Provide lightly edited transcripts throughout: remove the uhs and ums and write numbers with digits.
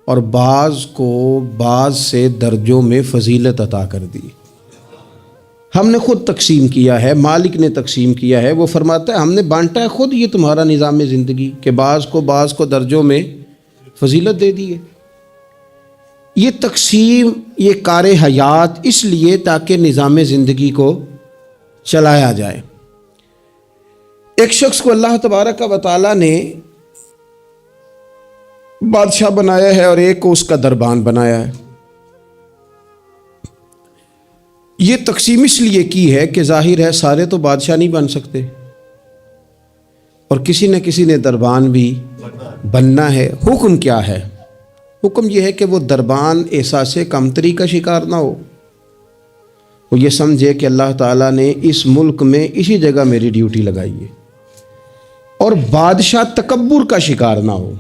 اور بعض کو بعض سے درجوں میں فضیلت عطا کر دی۔ ہم نے خود تقسیم کیا ہے، مالک نے تقسیم کیا ہے، وہ فرماتا ہے ہم نے بانٹا ہے خود، یہ تمہارا نظام زندگی کہ بعض کو درجوں میں فضیلت دے دی ہے۔ یہ تقسیم، یہ کار حیات اس لیے تاکہ نظام زندگی کو چلایا جائے۔ ایک شخص کو اللہ تبارک و تعالیٰ نے بادشاہ بنایا ہے اور ایک کو اس کا دربان بنایا ہے۔ یہ تقسیم اس لیے کی ہے کہ ظاہر ہے سارے تو بادشاہ نہیں بن سکتے، اور کسی نہ کسی نے دربان بھی بننا ہے۔ حکم کیا ہے؟ حکم یہ ہے کہ وہ دربان احساس کمتری کا شکار نہ ہو، وہ یہ سمجھے کہ اللہ تعالیٰ نے اس ملک میں اسی جگہ میری ڈیوٹی لگائی ہے، اور بادشاہ تکبر کا شکار نہ ہو،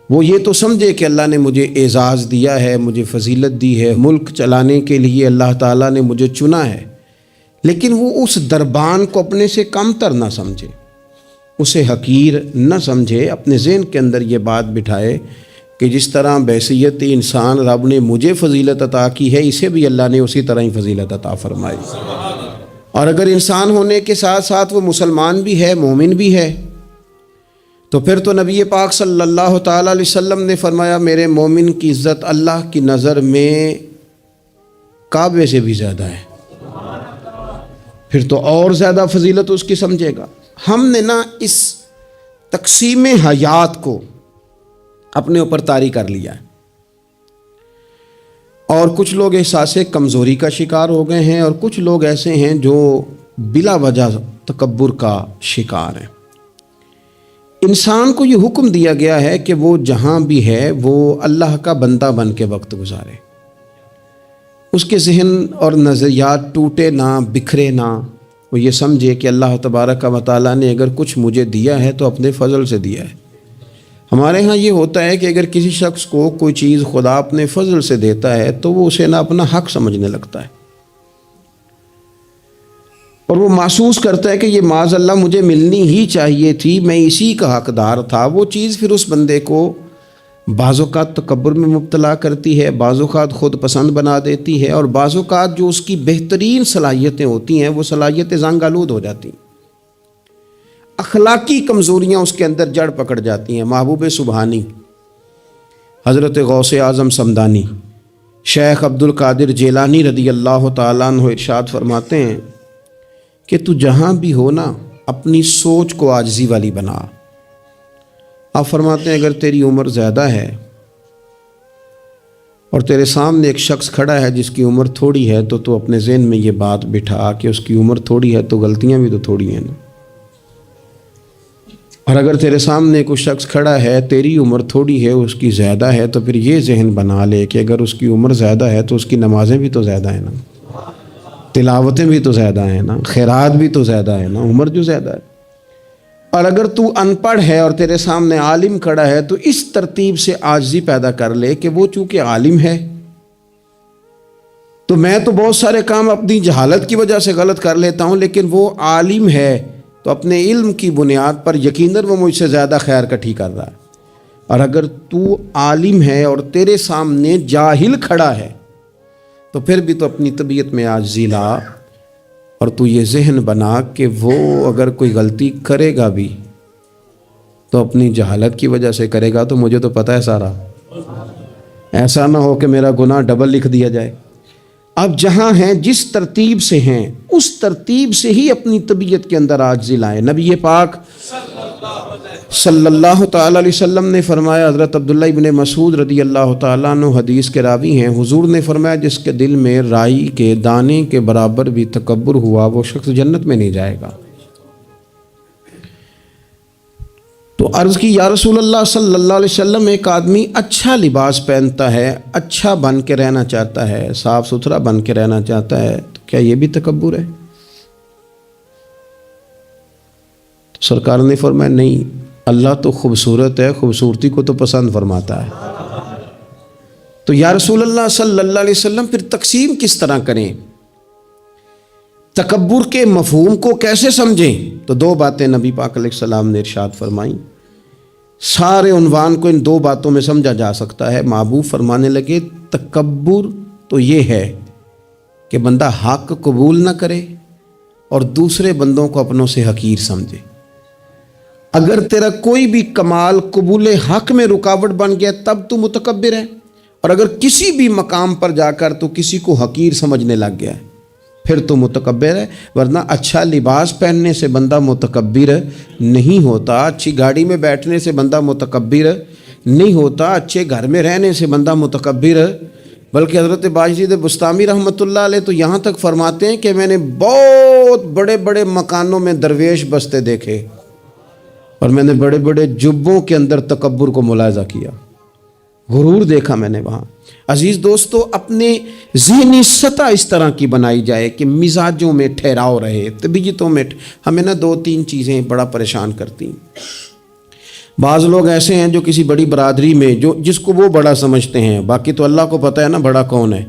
وہ یہ تو سمجھے کہ اللہ نے مجھے اعزاز دیا ہے، مجھے فضیلت دی ہے، ملک چلانے کے لیے اللہ تعالیٰ نے مجھے چنا ہے، لیکن وہ اس دربان کو اپنے سے کم تر نہ سمجھے، اسے حقیر نہ سمجھے، اپنے ذہن کے اندر یہ بات بٹھائے کہ جس طرح بحیثیت انسان رب نے مجھے فضیلت عطا کی ہے، اسے بھی اللہ نے اسی طرح ہی فضیلت عطا فرمائی۔ اور اگر انسان ہونے کے ساتھ ساتھ وہ مسلمان بھی ہے، مومن بھی ہے، تو پھر تو نبی پاک صلی اللہ تعالیٰ علیہ وسلم نے فرمایا میرے مومن کی عزت اللہ کی نظر میں کعبے سے بھی زیادہ ہے، پھر تو اور زیادہ فضیلت اس کی سمجھے گا۔ ہم نے نا اس تقسیم حیات کو اپنے اوپر طاری کر لیا ہے، اور کچھ لوگ احساس کمزوری کا شکار ہو گئے ہیں، اور کچھ لوگ ایسے ہیں جو بلا وجہ تکبر کا شکار ہیں۔ انسان کو یہ حکم دیا گیا ہے کہ وہ جہاں بھی ہے وہ اللہ کا بندہ بن کے وقت گزارے، اس کے ذہن اور نظریات ٹوٹے نہ، بکھرے نہ، وہ یہ سمجھے کہ اللہ تبارک و تعالیٰ نے اگر کچھ مجھے دیا ہے تو اپنے فضل سے دیا ہے۔ ہمارے ہاں یہ ہوتا ہے کہ اگر کسی شخص کو کوئی چیز خدا اپنے فضل سے دیتا ہے تو وہ اسے نہ اپنا حق سمجھنے لگتا ہے، اور وہ محسوس کرتا ہے کہ یہ معاذ اللہ مجھے ملنی ہی چاہیے تھی، میں اسی کا حقدار تھا۔ وہ چیز پھر اس بندے کو بعض اوقات تکبر میں مبتلا کرتی ہے، بعض اوقات خود پسند بنا دیتی ہے، اور بعض اوقات جو اس کی بہترین صلاحیتیں ہوتی ہیں وہ صلاحیتیں زنگ آلود ہو جاتی ہیں، اخلاقی کمزوریاں اس کے اندر جڑ پکڑ جاتی ہیں۔ محبوب سبحانی حضرت غوث اعظم صمدانی شیخ عبد القادر جیلانی رضی اللہ تعالیٰ عنہ ارشاد فرماتے ہیں کہ تو جہاں بھی ہو نا اپنی سوچ کو عاجزی والی بنا۔ آپ فرماتے ہیں اگر تیری عمر زیادہ ہے اور تیرے سامنے ایک شخص کھڑا ہے جس کی عمر تھوڑی ہے، تو اپنے ذہن میں یہ بات بٹھا کہ اس کی عمر تھوڑی ہے تو غلطیاں بھی تو تھوڑی ہیں نا۔ اور اگر تیرے سامنے کوئی شخص کھڑا ہے، تیری عمر تھوڑی ہے، اس کی زیادہ ہے، تو پھر یہ ذہن بنا لے کہ اگر اس کی عمر زیادہ ہے تو اس کی نمازیں بھی تو زیادہ ہیں نا، تلاوتیں بھی تو زیادہ ہیں نا، خیرات بھی تو زیادہ ہے نا، عمر جو زیادہ ہے۔ اور اگر تو ان پڑھ ہے اور تیرے سامنے عالم کھڑا ہے تو اس ترتیب سے عاجزی پیدا کر لے کہ وہ چونکہ عالم ہے تو میں تو بہت سارے کام اپنی جہالت کی وجہ سے غلط کر لیتا ہوں، لیکن وہ عالم ہے تو اپنے علم کی بنیاد پر یقیناً وہ مجھ سے زیادہ خیر کٹھی کر رہا ہے۔ اور اگر تو عالم ہے اور تیرے سامنے جاہل کھڑا ہے تو پھر بھی تو اپنی طبیعت میں عاجزی لا، اور تو یہ ذہن بنا کہ وہ اگر کوئی غلطی کرے گا بھی تو اپنی جہالت کی وجہ سے کرے گا، تو مجھے تو پتہ ہے سارا، ایسا نہ ہو کہ میرا گناہ ڈبل لکھ دیا جائے۔ اب جہاں ہیں جس ترتیب سے ہیں اس ترتیب سے ہی اپنی طبیعت کے اندر عاجزی لائیں۔ نبی پاک صلی اللہ تعالیٰ علیہ وسلم نے فرمایا، حضرت عبداللہ ابن مسعود رضی اللہ تعالیٰ عنہ حدیث کے راوی ہیں، حضور نے فرمایا جس کے دل میں رائی کے دانے کے برابر بھی تکبر ہوا وہ شخص جنت میں نہیں جائے گا۔ تو عرض کی یا رسول اللہ صلی اللہ علیہ وسلم، ایک آدمی اچھا لباس پہنتا ہے، اچھا بن کے رہنا چاہتا ہے، صاف ستھرا بن کے رہنا چاہتا ہے، تو کیا یہ بھی تکبر ہے؟ تو سرکار نے فرمایا نہیں، اللہ تو خوبصورت ہے، خوبصورتی کو تو پسند فرماتا ہے۔ تو یا رسول اللہ صلی اللہ علیہ وسلم پھر تقسیم کس طرح کریں، تکبر کے مفہوم کو کیسے سمجھیں؟ تو دو باتیں نبی پاک علیہ السلام نے ارشاد فرمائیں سارے عنوان کو ان دو باتوں میں سمجھا جا سکتا ہے۔ محبوب فرمانے لگے تکبر تو یہ ہے کہ بندہ حق قبول نہ کرے اور دوسرے بندوں کو اپنوں سے حقیر سمجھے۔ اگر تیرا کوئی بھی کمال قبول حق میں رکاوٹ بن گیا تب تو متکبر ہے، اور اگر کسی بھی مقام پر جا کر تو کسی کو حقیر سمجھنے لگ گیا ہے پھر تو متکبر ہے۔ ورنہ اچھا لباس پہننے سے بندہ متکبر نہیں ہوتا، اچھی گاڑی میں بیٹھنے سے بندہ متکبر نہیں ہوتا، اچھے گھر میں رہنے سے بندہ متکبر، بلکہ حضرت باجید بستامی رحمۃ اللہ علیہ تو یہاں تک فرماتے ہیں کہ میں نے بہت بڑے بڑے مکانوں میں درویش بستے دیکھے اور میں نے بڑے بڑے جبوں کے اندر تکبر کو ملاحظہ کیا، غرور دیکھا میں نے وہاں۔ عزیز دوستو، اپنے ذہنی سطح اس طرح کی بنائی جائے کہ مزاجوں میں ٹھہراؤ رہے، طبیعتوں میں۔ ہمیں نا دو تین چیزیں بڑا پریشان کرتی ہیں۔ بعض لوگ ایسے ہیں جو کسی بڑی برادری میں جس کو وہ بڑا سمجھتے ہیں، باقی تو اللہ کو پتہ ہے نا بڑا کون ہے۔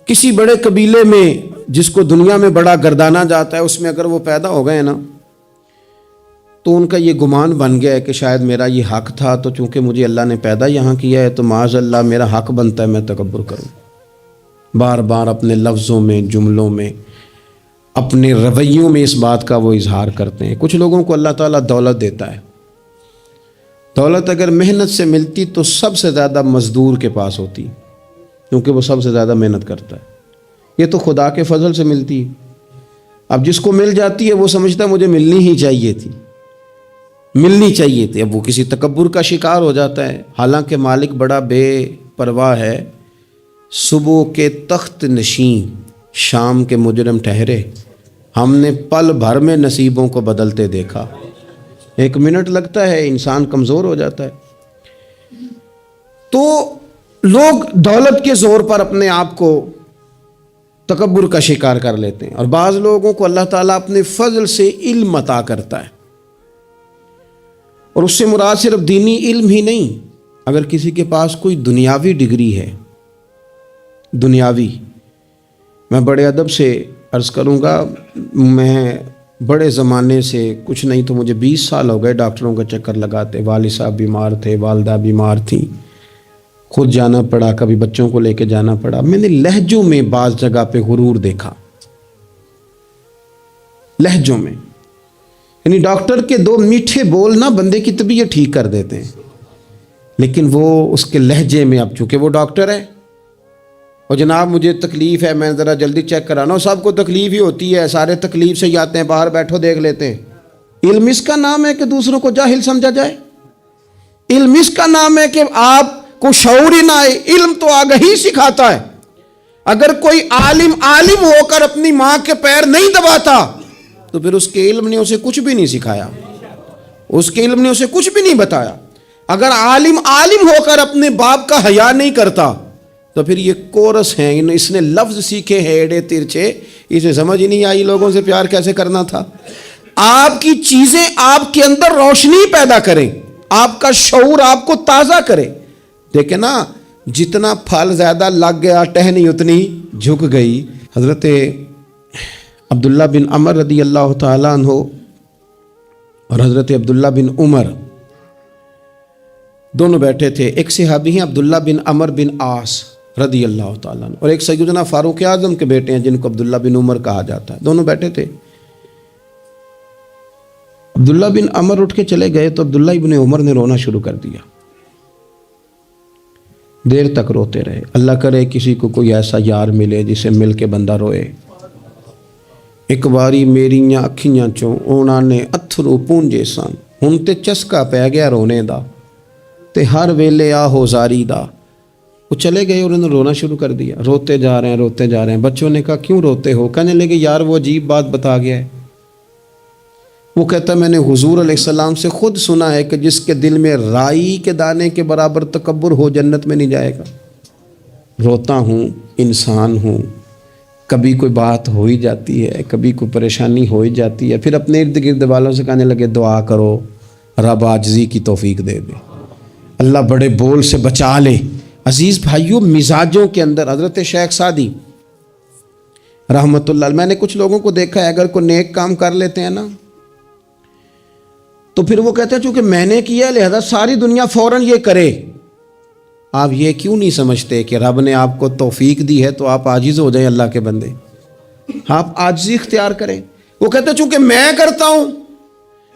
کسی بڑے قبیلے میں جس کو دنیا میں بڑا گردانا جاتا ہے، اس میں اگر وہ پیدا ہو گئے نا تو ان کا یہ گمان بن گیا ہے کہ شاید میرا یہ حق تھا، تو چونکہ مجھے اللہ نے پیدا یہاں کیا ہے تو معاذ اللہ میرا حق بنتا ہے میں تکبر کروں۔ بار بار اپنے لفظوں میں، جملوں میں، اپنے رویوں میں اس بات کا وہ اظہار کرتے ہیں۔ کچھ لوگوں کو اللہ تعالیٰ دولت دیتا ہے، دولت اگر محنت سے ملتی تو سب سے زیادہ مزدور کے پاس ہوتی، کیونکہ وہ سب سے زیادہ محنت کرتا ہے۔ یہ تو خدا کے فضل سے ملتی ہے۔ اب جس کو مل جاتی ہے وہ سمجھتا ہے مجھے ملنی ہی چاہیے تھی، ملنی چاہیے تھی، اب وہ کسی تکبر کا شکار ہو جاتا ہے۔ حالانکہ مالک بڑا بے پرواہ ہے۔ صبح کے تخت نشین شام کے مجرم ٹھہرے، ہم نے پل بھر میں نصیبوں کو بدلتے دیکھا۔ ایک منٹ لگتا ہے، انسان کمزور ہو جاتا ہے۔ تو لوگ دولت کے زور پر اپنے آپ کو تکبر کا شکار کر لیتے ہیں، اور بعض لوگوں کو اللہ تعالیٰ اپنے فضل سے علم عطا کرتا ہے، اور اس سے مراد صرف دینی علم ہی نہیں، اگر کسی کے پاس کوئی دنیاوی ڈگری ہے، دنیاوی، میں بڑے ادب سے عرض کروں گا، میں بڑے زمانے سے کچھ نہیں تو مجھے 20 سال ہو گئے ڈاکٹروں کا چکر لگاتے۔ والد صاحب بیمار تھے، والدہ بیمار تھیں، خود جانا پڑا، کبھی بچوں کو لے کے جانا پڑا۔ میں نے لہجوں میں بعض جگہ پہ غرور دیکھا، لہجوں میں، یعنی ڈاکٹر کے دو میٹھے بول نہ بندے کی طبیعت ٹھیک کر دیتے ہیں، لیکن وہ اس کے لہجے میں، اب چونکہ وہ ڈاکٹر ہے اور جناب مجھے تکلیف ہے، میں ذرا جلدی چیک کرانا، سب کو تکلیف ہی ہوتی ہے، سارے تکلیف سے ہی آتے ہیں، باہر بیٹھو دیکھ لیتے ہیں۔ علم اس کا نام ہے کہ دوسروں کو جاہل سمجھا جائے؟ علم اس کا نام ہے کہ آپ کو شعور ہی نہ آئے؟ علم تو آگہی سکھاتا ہے۔ اگر کوئی عالم ہو کر اپنی ماں کے پیر نہیں دباتا تو پھر اس کے علم نے اسے کچھ بھی نہیں سکھایا، اس کے علم نے اسے کچھ بھی نہیں بتایا۔ اگر عالم ہو کر اپنے باپ کا حیا نہیں کرتا تو پھر یہ کورس ہیں، اس نے لفظ سیکھے ہیں ایڑے ترچے، اسے سمجھ ہی نہیں آئی لوگوں سے پیار کیسے کرنا تھا۔ آپ کی چیزیں آپ کے اندر روشنی پیدا کریں، آپ کا شعور آپ کو تازہ کرے۔ دیکھیں نا، جتنا پھل زیادہ لگ گیا ٹہنی اتنی جھک گئی۔ حضرت عبداللہ بن عمر رضی اللہ تعالیٰ عنہ اور حضرت عبداللہ بن عمر دونوں بیٹھے تھے۔ ایک صحابی ہیں عبداللہ بن عمر بن عاص رضی اللہ تعالیٰ عنہ، اور ایک سیدنا فاروق اعظم کے بیٹے ہیں جن کو عبداللہ بن عمر کہا جاتا ہے، دونوں بیٹھے تھے۔ عبداللہ بن عمر اٹھ کے چلے گئے تو عبداللہ بن عمر نے رونا شروع کر دیا، دیر تک روتے رہے۔ اللہ کرے کسی کو کوئی ایسا یار ملے جسے مل کے بندہ روئے۔ ایک باری میریاں اکھیاں چوں اونا نے اتھرو پونجے سن، ہن تے چسکا پہ گیا رونے دا، تے ہر ویلے آہو زاری دا۔ وہ چلے گئے اور انہوں نے رونا شروع کر دیا، روتے جا رہے ہیں۔ بچوں نے کہا کیوں روتے ہو؟ کہنے لگے یار وہ عجیب بات بتا گیا ہے۔ وہ کہتا میں نے حضور علیہ السلام سے خود سنا ہے کہ جس کے دل میں رائی کے دانے کے برابر تکبر ہو جنت میں نہیں جائے گا۔ روتا ہوں، انسان ہوں، کبھی کوئی بات ہو ہی جاتی ہے، کبھی کوئی پریشانی ہو ہی جاتی ہے، پھر اپنے ارد گرد والوں سے کہنے لگے دعا کرو رب عاجزی کی توفیق دے دے، اللہ بڑے بول سے بچا لے۔ عزیز بھائیوں، مزاجوں کے اندر حضرت شیخ سعدی رحمۃ اللہ علیہ، میں نے کچھ لوگوں کو دیکھا ہے اگر کوئی نیک کام کر لیتے ہیں نا تو پھر وہ کہتے ہیں چونکہ میں نے کیا لہذا ساری دنیا فوراً یہ کرے. آپ یہ کیوں نہیں سمجھتے کہ رب نے آپ کو توفیق دی ہے تو آپ عاجز ہو جائیں اللہ کے بندے, آپ عاجزی اختیار کریں. وہ کہتے ہیں چونکہ میں کرتا ہوں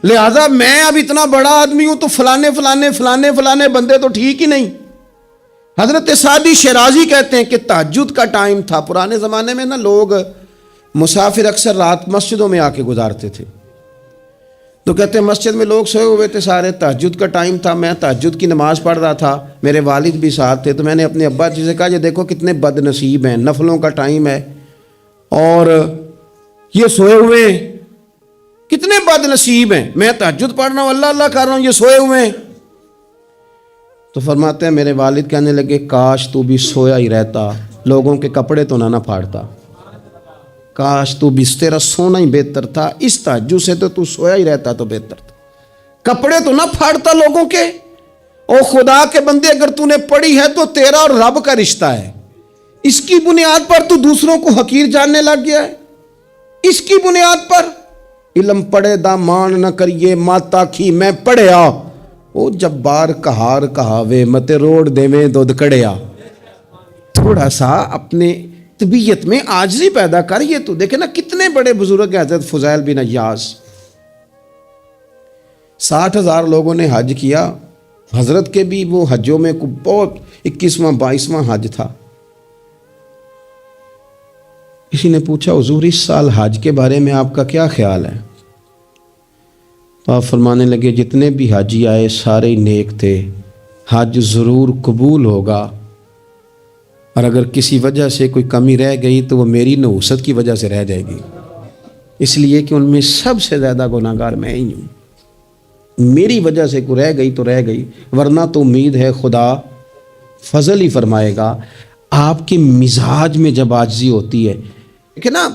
لہذا میں اب اتنا بڑا آدمی ہوں تو فلانے فلانے فلانے فلانے بندے تو ٹھیک ہی نہیں. حضرت سعدی شیرازی کہتے ہیں کہ تہجد کا ٹائم تھا. پرانے زمانے میں نا لوگ مسافر اکثر رات مسجدوں میں آ کے گزارتے تھے, تو کہتے ہیں مسجد میں لوگ سوئے ہوئے تھے سارے, تہجد کا ٹائم تھا, میں تہجد کی نماز پڑھ رہا تھا, میرے والد بھی ساتھ تھے, تو میں نے اپنے ابا جی سے کہا یہ دیکھو کتنے بد نصیب ہیں, نفلوں کا ٹائم ہے اور یہ سوئے ہوئے ہیں, کتنے بد نصیب ہیں, میں تہجد پڑھ رہا ہوں اللہ اللہ کر رہا ہوں, یہ سوئے ہوئے ہیں. تو فرماتے ہیں میرے والد کہنے لگے کاش تو بھی سویا ہی رہتا, لوگوں کے کپڑے تو نہ پھاڑتا, کاش تو بھی, تیرا سونا ہی بہتر تھا, اس تہجد سے تو سویا ہی رہتا تو بہتر تھا, کپڑے تو نہ پھاڑتا لوگوں کے. او خدا کے بندے اگر تو نے پڑھی ہے تو تیرا اور رب کا رشتہ ہے, اس کی بنیاد پر تو دوسروں کو حقیر جاننے لگ گیا ہے. اس کی بنیاد پر علم پڑھے دا مان نہ کریے ماتا کھی میں پڑھیا, او جب بار کہار کہاوے متے روڑ دیویں دودھ کڑیا. تھوڑا سا اپنے طبیعت میں عاجزی پیدا کر. یہ تو دیکھیں نا کتنے بڑے بزرگ ہیں, حضرت فضیل بن عیاض, 60,000 لوگوں نے حج کیا, حضرت کے بھی وہ حجوں میں بہت 21واں 22واں حج تھا. کسی نے پوچھا حضور اس سال حج کے بارے میں آپ کا کیا خیال ہے؟ تو آپ فرمانے لگے جتنے بھی حاجی آئے سارے نیک تھے, حج ضرور قبول ہوگا, اور اگر کسی وجہ سے کوئی کمی رہ گئی تو وہ میری نحوست کی وجہ سے رہ جائے گی, اس لیے کہ ان میں سب سے زیادہ گناہ گار میں ہی ہوں, میری وجہ سے کوئی رہ گئی تو رہ گئی, ورنہ تو امید ہے خدا فضل ہی فرمائے گا. آپ کے مزاج میں جب عاجزی ہوتی ہے کہ نا,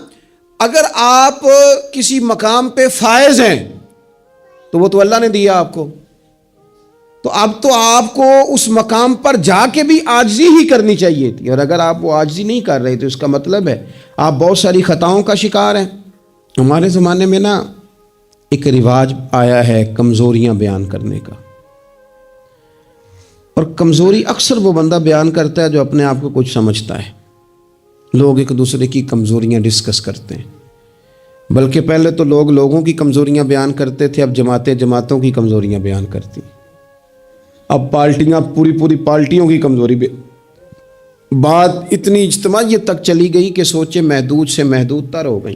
اگر آپ کسی مقام پہ فائز ہیں تو وہ تو اللہ نے دیا آپ کو, تو اب تو آپ کو اس مقام پر جا کے بھی عاجزی ہی کرنی چاہیے تھی, اور اگر آپ وہ عاجزی نہیں کر رہے تو اس کا مطلب ہے آپ بہت ساری خطاؤں کا شکار ہیں. ہمارے زمانے میں نا ایک رواج آیا ہے کمزوریاں بیان کرنے کا, اور کمزوری اکثر وہ بندہ بیان کرتا ہے جو اپنے آپ کو کچھ سمجھتا ہے. لوگ ایک دوسرے کی کمزوریاں ڈسکس کرتے ہیں, بلکہ پہلے تو لوگ لوگوں کی کمزوریاں بیان کرتے تھے, اب جماعتیں جماعتوں کی کمزوریاں بیان کرتی, اب پارٹیاں پوری پارٹیوں کی کمزوری. بات اتنی اجتماعیت تک چلی گئی کہ سوچے محدود سے محدود تر ہو گئی.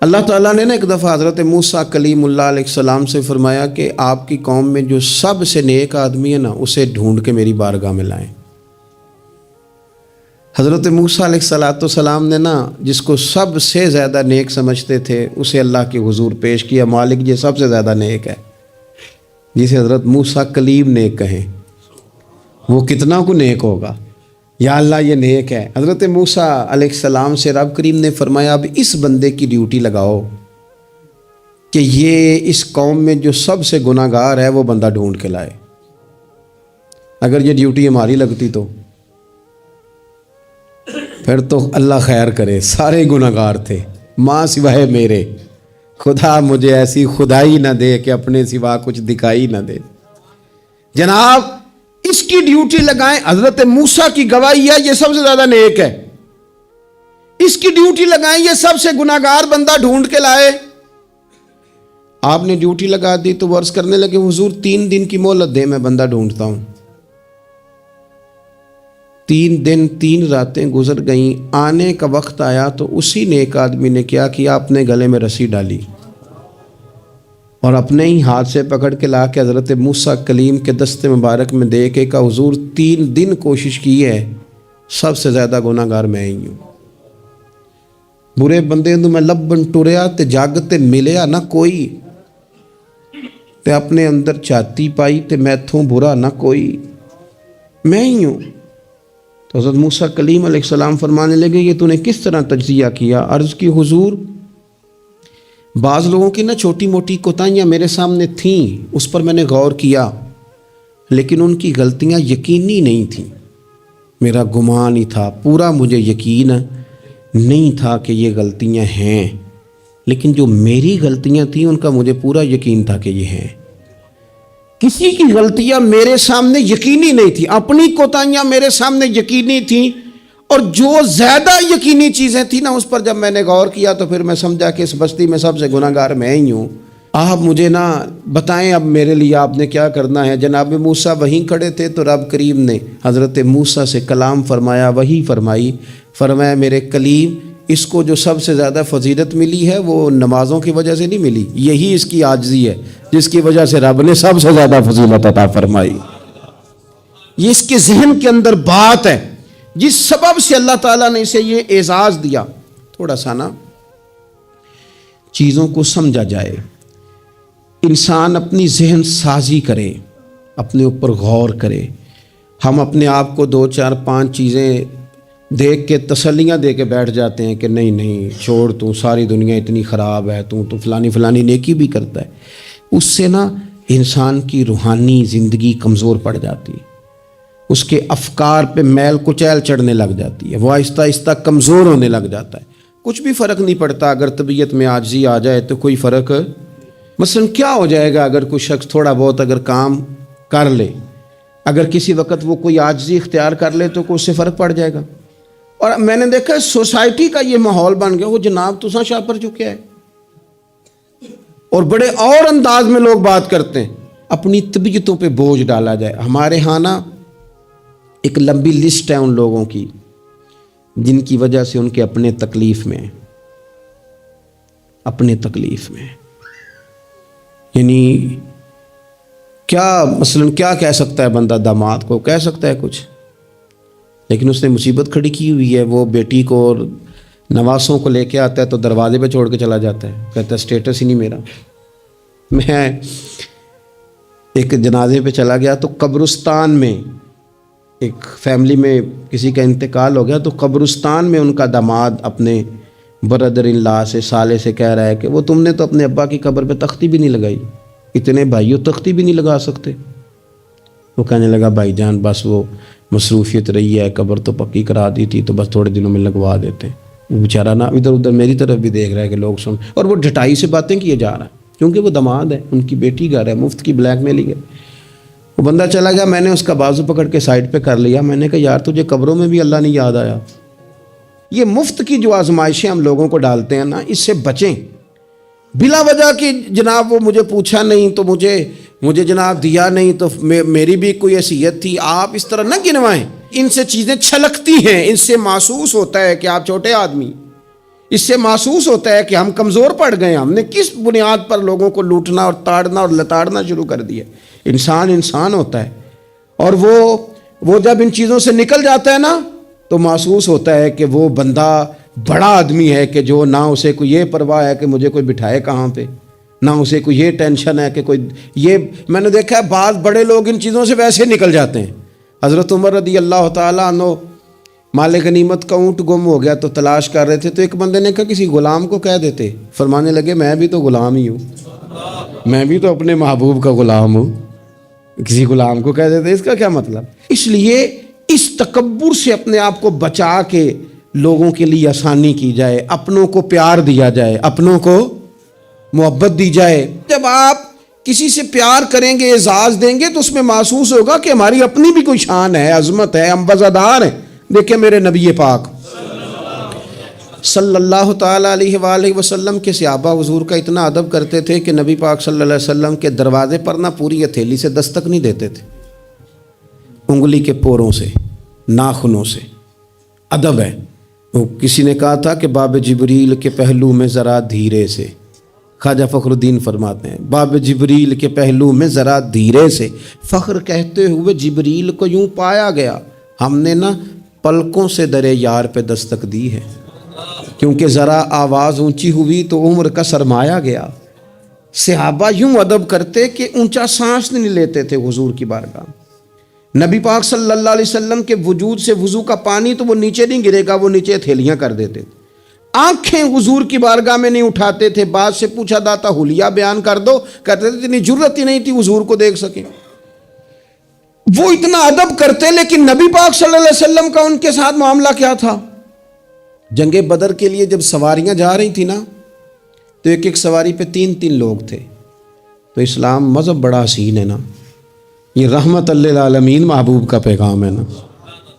اللہ تعالیٰ نے نا ایک دفعہ حضرت موسیٰ کلیم اللہ علیہ السلام سے فرمایا کہ آپ کی قوم میں جو سب سے نیک آدمی ہے نا اسے ڈھونڈ کے میری بارگاہ میں لائیں. حضرت موسیٰ علیہ السلام نے نا جس کو سب سے زیادہ نیک سمجھتے تھے اسے اللہ کے حضور پیش کیا, مالک یہ سب سے زیادہ نیک ہے, جسے حضرت موسیٰ کلیم نیک کہیں, وہ کتنا کو نیک ہوگا, یا اللہ یہ نیک ہے. حضرت موسیٰ علیہ السلام سے رب کریم نے فرمایا اب اس بندے کی ڈیوٹی لگاؤ کہ یہ اس قوم میں جو سب سے گناہ گار ہے وہ بندہ ڈھونڈ کے لائے. اگر یہ ڈیوٹی ہماری لگتی تو پھر تو اللہ خیر کرے, سارے گناہ گار تھے ماں سوائے میرے, خدا مجھے ایسی خدائی نہ دے کہ اپنے سوا کچھ دکھائی نہ دے. جناب اس کی ڈیوٹی لگائیں, حضرت موسیٰ کی گواہی ہے یہ سب سے زیادہ نیک ہے, اس کی ڈیوٹی لگائیں یہ سب سے گناہ گار بندہ ڈھونڈ کے لائے. آپ نے ڈیوٹی لگا دی تو وہ عرض کرنے لگے حضور 3 دن کی مہلت دے, میں بندہ ڈھونڈتا ہوں. 3 دن 3 راتیں گزر گئیں, آنے کا وقت آیا تو اسی نیک آدمی نے کیا کیا, اپنے گلے میں رسی ڈالی اور اپنے ہی ہاتھ سے پکڑ کے لا کے حضرت موسیٰ کلیم کے دست مبارک میں دے کے کہا حضور 3 دن کوشش کی ہے, سب سے زیادہ گناہ گار میں ہی ہوں. برے بندے تو میں لبن ٹریا تے جگ تے ملیا نہ کوئی, تے اپنے اندر چھاتی پائی تے میتھوں برا نہ کوئی, میں ہی ہوں. تو حضرت موسیٰ کلیم علیہ السلام فرمانے لگے یہ تو نے کس طرح تجزیہ کیا؟ عرض کی حضور بعض لوگوں کی نا چھوٹی موٹی کوتاہیاں میرے سامنے تھیں, اس پر میں نے غور کیا, لیکن ان کی غلطیاں یقینی نہیں تھیں, میرا گمان ہی تھا, پورا مجھے یقین نہیں تھا کہ یہ غلطیاں ہیں, لیکن جو میری غلطیاں تھیں ان کا مجھے پورا یقین تھا کہ یہ ہیں. کسی کی غلطیاں میرے سامنے یقینی نہیں تھیں، اپنی کوتاہیاں میرے سامنے یقینی تھیں، اور جو زیادہ یقینی چیزیں تھیں نا اس پر جب میں نے غور کیا تو پھر میں سمجھا کہ اس بستی میں سب سے گناہ گار میں ہی ہوں. آپ مجھے نا بتائیں اب میرے لیے آپ نے کیا کرنا ہے. جناب موسیٰ وہیں کھڑے تھے تو رب کریم نے حضرت موسیٰ سے کلام فرمایا، وحی فرمائی. فرمایا میرے کلیم، اس کو جو سب سے زیادہ فضیلت ملی ہے وہ نمازوں کی وجہ سے نہیں ملی، یہی اس کی عاجزی ہے جس کی وجہ سے رب نے سب سے زیادہ فضیلت عطا فرمائی. یہ اس کے ذہن کے اندر بات ہے جس سبب سے اللہ تعالیٰ نے اسے یہ اعزاز دیا. تھوڑا سا نا چیزوں کو سمجھا جائے، انسان اپنی ذہن سازی کرے، اپنے اوپر غور کرے. ہم اپنے آپ کو 2 4 5 چیزیں دیکھ کے تسلیاں دے کے بیٹھ جاتے ہیں کہ نہیں نہیں چھوڑ، تو ساری دنیا اتنی خراب ہے، تو فلانی نیکی بھی کرتا ہے. اس سے نا انسان کی روحانی زندگی کمزور پڑ جاتی ہے، اس کے افکار پہ میل کچیل چڑھنے لگ جاتی ہے، وہ آہستہ آہستہ کمزور ہونے لگ جاتا ہے. کچھ بھی فرق نہیں پڑتا اگر طبیعت میں عاجزی آ جائے تو کوئی فرق. مثلا کیا ہو جائے گا اگر کوئی شخص تھوڑا بہت اگر کام کر لے، اگر کسی وقت وہ کوئی عاجزی اختیار کر لے تو اس سے فرق پڑ جائے گا. اور میں نے دیکھا سوسائٹی کا یہ ماحول بن گیا، وہ جناب تساں شاہ پر چکے ہے، اور بڑے اور انداز میں لوگ بات کرتے ہیں، اپنی طبیعتوں پہ بوجھ ڈالا جائے. ہمارے ہاں نا ایک لمبی لسٹ ہے ان لوگوں کی جن کی وجہ سے ان کے اپنے تکلیف میں یعنی کیا مثلا کیا کہہ سکتا ہے بندہ، داماد کو کہہ سکتا ہے کچھ، لیکن اس نے مصیبت کھڑی کی ہوئی ہے. وہ بیٹی کو اور نواسوں کو لے کے آتا ہے تو دروازے پہ چھوڑ کے چلا جاتا ہے، کہتا ہے اسٹیٹس ہی نہیں میرا. میں ایک جنازے پہ چلا گیا تو قبرستان میں ایک فیملی میں کسی کا انتقال ہو گیا، تو قبرستان میں ان کا داماد اپنے بردر ان لا سے سالے سے کہہ رہا ہے کہ وہ تم نے تو اپنے ابا کی قبر پہ تختی بھی نہیں لگائی، اتنے بھائیوں تختی بھی نہیں لگا سکتے. وہ کہنے لگا بھائی جان بس وہ مصروفیت رہی ہے، قبر تو پکی کرا دی تھی تو بس تھوڑے دنوں میں لگوا دیتے. وہ بیچارہ نا ادھر ادھر میری طرف بھی دیکھ رہا ہے کہ لوگ سن، اور وہ ڈھٹائی سے باتیں کیے جا رہا ہے کیونکہ وہ داماد ہے، ان کی بیٹی گھر ہے، مفت کی بلیک میلنگ ہے. وہ بندہ چلا گیا، میں نے اس کا بازو پکڑ کے سائڈ پہ کر لیا. میں نے کہا یار تجھے قبروں میں بھی اللہ نہیں یاد آیا. یہ مفت کی جو آزمائشیں ہم لوگوں کو ڈالتے ہیں نا، اس سے بچیں. بلا وجہ کہ جناب وہ مجھے پوچھا نہیں تو مجھے جناب دیا نہیں تو میری بھی کوئی حیثیت تھی، آپ اس طرح نہ گنوائیں. ان سے چیزیں چھلکتی ہیں، ان سے محسوس ہوتا ہے کہ آپ چھوٹے آدمی، اس سے محسوس ہوتا ہے کہ ہم کمزور پڑ گئے، ہم نے کس بنیاد پر لوگوں کو لوٹنا اور تاڑنا اور لتاڑنا شروع کر دیا. انسان ہوتا ہے، اور وہ جب ان چیزوں سے نکل جاتا ہے نا تو محسوس ہوتا ہے کہ وہ بندہ بڑا آدمی ہے کہ جو نہ اسے کوئی یہ پرواہ ہے کہ مجھے کوئی بٹھائے کہاں پہ، نہ اسے کوئی یہ ٹینشن ہے کہ کوئی یہ. میں نے دیکھا ہے بعض بڑے لوگ ان چیزوں سے ویسے نکل جاتے ہیں. حضرت عمر رضی اللہ تعالیٰ عنہ مال غنیمت کا اونٹ گم ہو گیا تو تلاش کر رہے تھے، تو ایک بندے نے کہا کسی غلام کو کہہ دیتے. فرمانے لگے میں بھی تو غلام ہی ہوں، میں بھی تو اپنے محبوب کا غلام ہوں، کسی غلام کو کہہ دیتے. اس کا کیا مطلب؟ اس لیے اس تکبر سے اپنے آپ کو بچا کے لوگوں کے لیے آسانی کی جائے، اپنوں کو پیار دیا جائے، اپنوں کو محبت دی جائے. جب آپ کسی سے پیار کریں گے، اعزاز دیں گے تو اس میں محسوس ہوگا کہ ہماری اپنی بھی کوئی شان ہے، عظمت ہے، ہم وزادار ہیں. دیکھیں میرے نبی پاک صلی اللہ تعالیٰ علیہ وآلہ وسلم کے صحابہ حضور کا اتنا ادب کرتے تھے کہ نبی پاک صلی اللہ علیہ وسلم کے دروازے پر نہ پوری ہتھیلی سے دستک نہیں دیتے تھے، انگلی کے پوروں سے، ناخنوں سے. ادب ہے. کسی نے کہا تھا کہ باب جبریل کے پہلو میں ذرا دھیرے سے، خواجہ فخر الدین فرماتے ہیں باب جبریل کے پہلو میں ذرا دھیرے سے. فخر کہتے ہوئے جبریل کو یوں پایا گیا، ہم نے نا پلکوں سے درے یار پہ دستک دی ہے، کیونکہ ذرا آواز اونچی ہوئی تو عمر کا سرمایا گیا. صحابہ یوں ادب کرتے کہ اونچا سانس نہیں لیتے تھے حضور کی بارگاہ. نبی پاک صلی اللہ علیہ وسلم کے وجود سے وضو کا پانی تو وہ نیچے نہیں گرے گا، وہ نیچے تھیلیاں کر دیتے تھے. آنکھیں حضور کی بارگاہ میں نہیں اٹھاتے تھے. بعد سے پوچھا داتا حلیہ بیان کر دو، کہتے تھے اتنی جرت ہی نہیں تھی حضور کو دیکھ سکیں. وہ اتنا ادب کرتے، لیکن نبی پاک صلی اللہ علیہ وسلم کا ان کے ساتھ معاملہ کیا تھا؟ جنگ بدر کے لیے جب سواریاں جا رہی تھی نا تو ایک ایک سواری پہ 3 لوگ تھے. تو اسلام مذہب بڑا حسین ہے نا، یہ رحمت للعالمین محبوب کا پیغام ہے نا.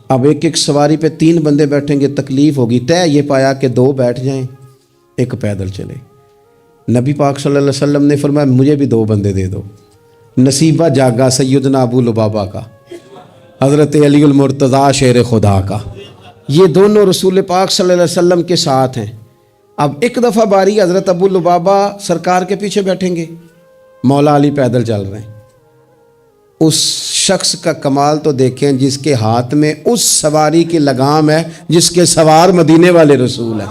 اب ایک ایک سواری پہ 3 بندے بیٹھیں گے، تکلیف ہوگی. طے یہ پایا کہ 2 بیٹھ جائیں، 1 پیدل چلے. نبی پاک صلی اللہ علیہ وسلم نے فرمایا مجھے بھی 2 بندے دے دو. نصیبہ جاگا سیدنا ابو لبابہ کا، حضرت علی المرتضیٰ شیر خدا کا. یہ دونوں رسول پاک صلی اللہ علیہ وسلم کے ساتھ ہیں. اب ایک دفعہ باری حضرت ابو لبابہ سرکار کے پیچھے بیٹھیں گے، مولا علی پیدل چل رہے ہیں. اس شخص کا کمال تو دیکھیں جس کے ہاتھ میں اس سواری کی لگام ہے جس کے سوار مدینے والے رسول ہیں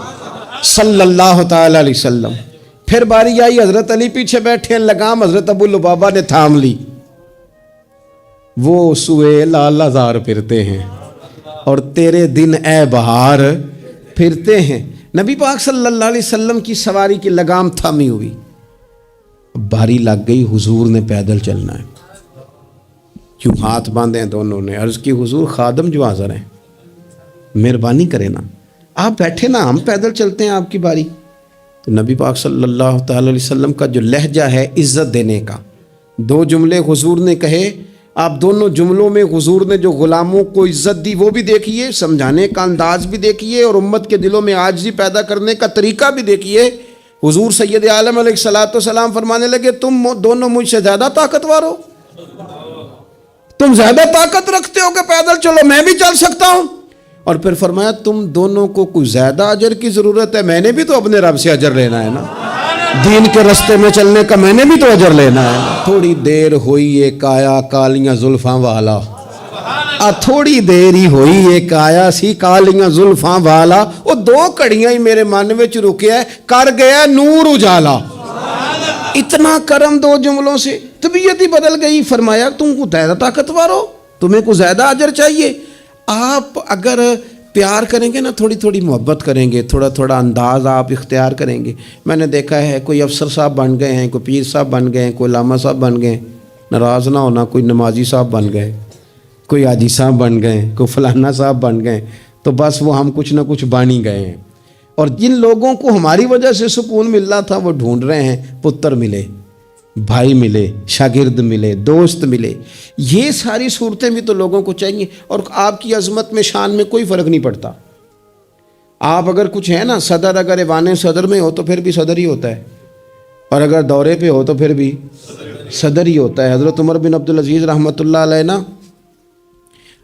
صلی اللہ تعالی علیہ وسلم. پھر باری آئی حضرت علی پیچھے بیٹھے، لگام حضرت ابو لبابہ نے تھام لی. وہ سوئے لال ہزار پھرتے ہیں اور تیرے دن اے بہار پھرتے ہیں. نبی پاک صلی اللہ علیہ وسلم کی سواری کی لگام تھامی ہوئی. باری لگ گئی، حضور نے پیدل چلنا ہے. کیوں ہاتھ باندھے ہیں دونوں نے. عرض کی حضور خادم جو حاضر ہیں، مہربانی کریں نا، آپ بیٹھے نا، ہم پیدل چلتے ہیں آپ کی باری. تو نبی پاک صلی اللہ تعالی علیہ وسلم کا جو لہجہ ہے عزت دینے کا، 2 جملے حضور نے کہے. آپ دونوں جملوں میں حضور نے جو غلاموں کو عزت دی وہ بھی دیکھیے، سمجھانے کا انداز بھی دیکھیے، اور امت کے دلوں میں عاجزی پیدا کرنے کا طریقہ بھی دیکھیے. حضور سید عالم علیہ الصلوۃ والسلام فرمانے لگے تم دونوں مجھ سے زیادہ طاقتور ہو، تم زیادہ طاقت رکھتے ہو کہ پیدل چلو، میں بھی چل سکتا ہوں. اور پھر فرمایا تم دونوں کو کوئی زیادہ اجر کی ضرورت ہے، میں نے بھی تو اپنے رب سے اجر لینا ہے نا، دین کے رستے میں چلنے کا میں نے بھی تو اجر لینا ہے. تھوڑی دیر ہوئی ایک آیا کالیاں زلفاں والا، تھوڑی دیر ہی ہوئی ایک آیا سی کالیاں زلفاں والا. وہ 2 کڑیاں ہی میرے من وچ رکیا کر گیا نور اجالا. اتنا کرم 2 جملوں سے طبیعت ہی بدل گئی. فرمایا تم کو زیادہ طاقتور ہو، تمہیں کو زیادہ اجر چاہیے. آپ اگر پیار کریں گے نا، تھوڑی تھوڑی محبت کریں گے، تھوڑا تھوڑا انداز آپ اختیار کریں گے. میں نے دیکھا ہے کوئی افسر صاحب بن گئے ہیں، کوئی پیر صاحب بن گئے ہیں، کوئی علامہ صاحب بن گئے ہیں، ناراض نہ ہونا، کوئی نمازی صاحب بن گئے، کوئی حاجی صاحب بن گئے، کوئی فلانا صاحب بن گئے، تو بس وہ ہم کچھ نہ کچھ بن ہی گئے ہیں. اور جن لوگوں کو ہماری وجہ سے سکون مل رہا تھا وہ ڈھونڈ رہے ہیں، پتر ملے، بھائی ملے، شاگرد ملے، دوست ملے. یہ ساری صورتیں بھی تو لوگوں کو چاہیے. اور آپ کی عظمت میں شان میں کوئی فرق نہیں پڑتا. آپ اگر کچھ ہے نا، صدر اگر ایوان صدر میں ہو تو پھر بھی صدر ہی ہوتا ہے، اور اگر دورے پہ ہو تو پھر بھی صدر ہی ہوتا ہے. حضرت عمر بن عبدالعزیز رحمۃ اللہ علیہ نا،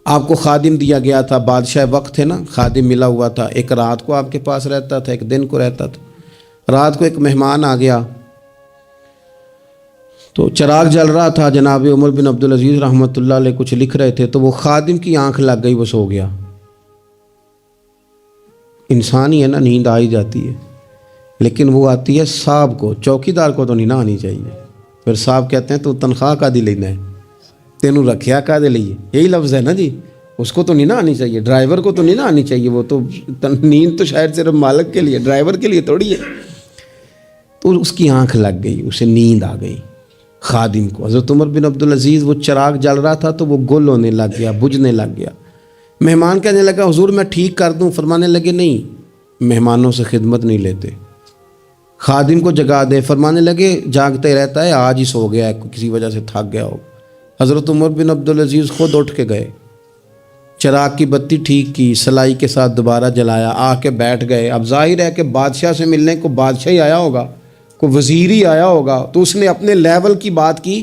آپ کو خادم دیا گیا تھا، بادشاہ وقت تھے نا، خادم ملا ہوا تھا. ایک رات کو آپ کے پاس رہتا تھا، ایک دن کو رہتا تھا. رات کو ایک مہمان آ گیا تو چراغ جل رہا تھا، جناب عمر بن عبدالعزیز رحمۃ اللہ علیہ کچھ لکھ رہے تھے، تو وہ خادم کی آنکھ لگ گئی، وہ سو گیا. انسان ہی ہے نا، نیند آ ہی جاتی ہے، لیکن وہ آتی ہے صاحب کو، چوکیدار کو تو نہیں نہ آنی چاہیے. پھر صاحب کہتے ہیں تو تنخواہ کا دی لینا ہے، تینوں رکھیا کا دے لیے، یہی لفظ ہے نا جی. اس کو تو نہیں نہ آنی چاہیے، ڈرائیور کو تو نہیں نہ آنی چاہیے. وہ تو نیند تو شاید صرف مالک کے لیے، ڈرائیور کے لیے تھوڑی ہے. تو اس کی آنکھ لگ گئی، اسے نیند آ گئی خادم کو. حضرت عمر بن عبدالعزیز، وہ چراغ جل رہا تھا تو وہ گل ہونے لگ گیا، بجھنے لگ گیا. مہمان کہنے لگا حضور میں ٹھیک کر دوں. فرمانے لگے نہیں، مہمانوں سے خدمت نہیں لیتے، خادم کو جگا دے. فرمانے لگے جاگتا ہی رہتا ہے، آج ہی سو گیا ہے، کسی وجہ سے تھک گیا ہو. حضرت عمر بن عبدالعزیز خود اٹھ کے گئے، چراغ کی بتی ٹھیک کی، سلائی کے ساتھ دوبارہ جلایا، آ کے بیٹھ گئے. اب ظاہر ہے کہ بادشاہ سے ملنے کو بادشاہ ہی آیا ہوگا، کوئی وزیر ہی آیا ہوگا، تو اس نے اپنے لیول کی بات کی.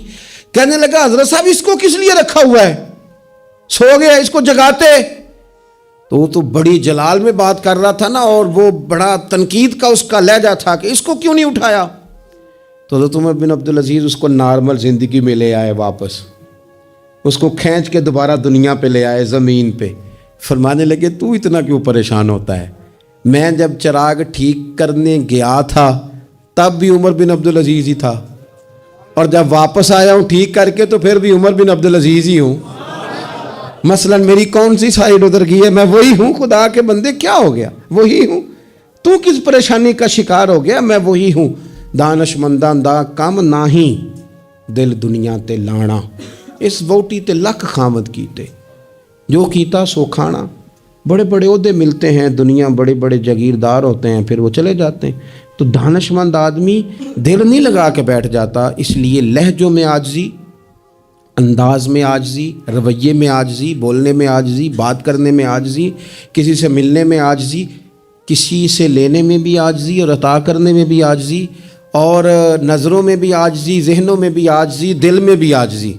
کہنے لگا حضرت صاحب اس کو کس لیے رکھا ہوا ہے، سو گیا، اس کو جگاتے. تو وہ تو بڑی جلال میں بات کر رہا تھا نا، اور وہ بڑا تنقید کا اس کا لہجہ تھا کہ اس کو کیوں نہیں اٹھایا. تو حضرت عمر بن عبدالعزیز اس کو نارمل زندگی میں لے آئے واپس، اس کو کھینچ کے دوبارہ دنیا پہ لے آئے، زمین پہ. فرمانے لگے تو اتنا کیوں پریشان ہوتا ہے، میں جب چراغ ٹھیک کرنے گیا تھا تب بھی عمر بن عبدالعزیز ہی تھا، اور جب واپس آیا ہوں ٹھیک کر کے تو پھر بھی عمر بن عبدالعزیز ہی ہوں. مثلا میری کون سی سائیڈ ادھر گئی ہے، میں وہی ہوں. خدا کے بندے کیا ہو گیا، وہی ہوں. تو کس پریشانی کا شکار ہو گیا، میں وہی ہوں. دانش منداں دا کم ناہی دل دنیا تے لانا، اس ووٹی تے لکھ خامد کیتے، جو کیتا سو کھانا. بڑے بڑے عہدے ملتے ہیں، دنیا بڑے بڑے جاگیردار ہوتے ہیں، پھر وہ چلے جاتے ہیں۔ تو دانشمند آدمی دل نہیں لگا کے بیٹھ جاتا، اس لیے لہجوں میں عاجزی، انداز میں عاجزی، رویے میں عاجزی، بولنے میں عاجزی، بات کرنے میں عاجزی، کسی سے ملنے میں عاجزی، کسی سے لینے میں بھی عاجزی اور عطا کرنے میں بھی عاجزی، اور نظروں میں بھی عاجزی، ذہنوں میں بھی عاجزی، دل میں بھی عاجزی۔